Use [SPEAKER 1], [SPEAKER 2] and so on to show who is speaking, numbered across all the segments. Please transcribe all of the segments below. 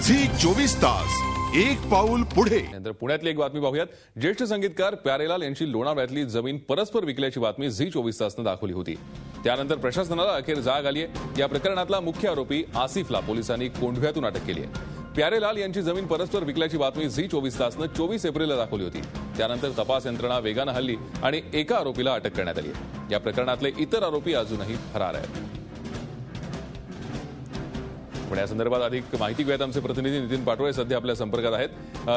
[SPEAKER 1] Zee 24 तास एक पाऊल पुढे।
[SPEAKER 2] नंतर पुण्यातली एक बातमी पाहूयात। ज्येष्ठ संगीतकार प्यारेलाल यांची लोणावळ्यातली जमीन परस्पर विकल्याची बातमी झी 24 तासनं दाखवली होती। त्यानंतर प्रशासनाला अखेर जाग आली आहे। या प्रकरणातला मुख्य आरोपी आसिफला पोलिसांनी कोंढव्यातून अटक केली आहे। प्यारेलाल यांची जमीन परस्पर विकल्याची बातमी झी 24 तासनं 24 एप्रिलला दाखवली होती। त्यानंतर तपास यंत्रणा वेगानं हल्ली आणि एका आरोपीला अटक करण्यात आली आहे। या प्रकरणातले इतर आरोपी अजूनही फरार आहेत। पण या संदर्भात अधिक माहिती घेऊयात आमचे प्रतिनिधी नितीन पाटोळे सध्या आपल्या संपर्कात आहेत।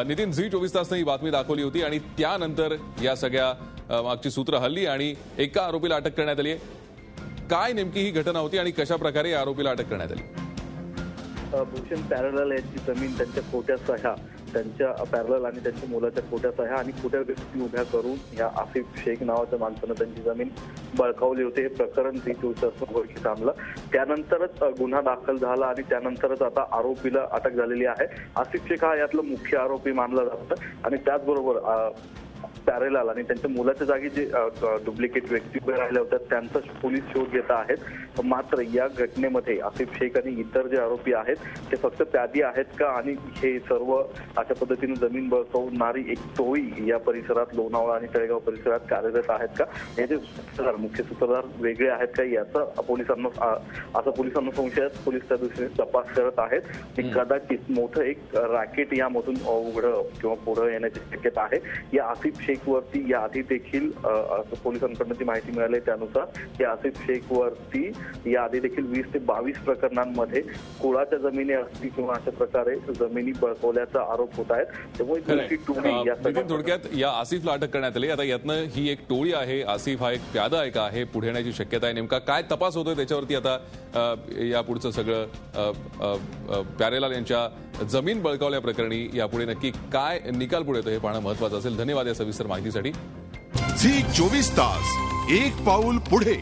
[SPEAKER 2] नितीन, झी 24 तासनं ही बातमी दाखवली होती आणि त्यानंतर या सगळ्या मागची सूत्र हल्ली आणि एका आरोपीला अटक करण्यात आली आहे। काय नेमकी ही घटना होती आणि कशा प्रकारे या आरोपीला अटक करण्यात आली?
[SPEAKER 3] भूषण प्यारेलाल यांची जमीन त्यांच्या खोट्या सह्या, त्यांच्या प्यारेलाल आणि त्यांच्या मुलाच्या खोट्या सह्या आणि खोट्या व्यक्ती उभ्या करून या आसिफ शेख नावाच्या माणसानं त्यांची जमीन बळकावली होती। हे प्रकरण झी 24 तासनं उघडकीस आणलं। त्यानंतरच गुन्हा दाखल झाला आणि त्यानंतरच आता आरोपीला अटक झालेली आहे। आसिफ शेख हा यातला मुख्य आरोपी मानला जातो आणि त्याचबरोबर प्यारेलाल आणि त्यांच्या मुलाच्या जागी जे डुप्लिकेट व्यक्ती उभे राहिल्या होत्या त्यांचा पोलीस शोध घेत आहेत। मात्र या घटनेमध्ये आसिफ शेख आणि इतर जे आरोपी आहेत ते फक्त प्यादी आहेत का आणि हे सर्व अशा पद्धतीने जमीन बळकावणारी एक टोळी या परिसरात लोणावळा आणि तळेगाव परिसरात कार्यरत आहेत का, याचे सूत्रधार मुख्य सूत्रधार वेगळे आहेत का, याचा पोलिसांना संशय आहे। पोलीस त्या दृष्टीने तपास करत आहेत। कदाचित मोठं एक रॅकेट यामधून उघडं किंवा पुढे येण्याची शक्यता आहे। या आसिफ शेख वरती याआधी देखील पोलिसांकडून जी माहिती मिळाली त्यानुसार या आसिफ शेख वरती याआधी देखील 20 ते 22 प्रकरणांमध्ये कुळाच्या जमिनी असतील किंवा अशा प्रकारे जमिनी बळकावल्याचा आरोप होत आहेत। त्यामुळे
[SPEAKER 2] थोडक्यात या आसिफला अटक करण्यात आली। आता यातनं ही एक टोळी आहे, आसिफ हा एक प्यादा आहे का हे पुढे येण्याची शक्यता आहे। नेमका काय तपास होतोय त्याच्यावरती आता या पुढचं सगळं प्यारेलाल यांच्या जमीन बळकावल्या प्रकरणी यापुढे नक्की काय निकाल पुढे येतो हे पाहणं महत्त्वाचं असेल। धन्यवाद या सविस्तर माहितीसाठी।
[SPEAKER 1] झी 24 तास एक पाऊल पुढे।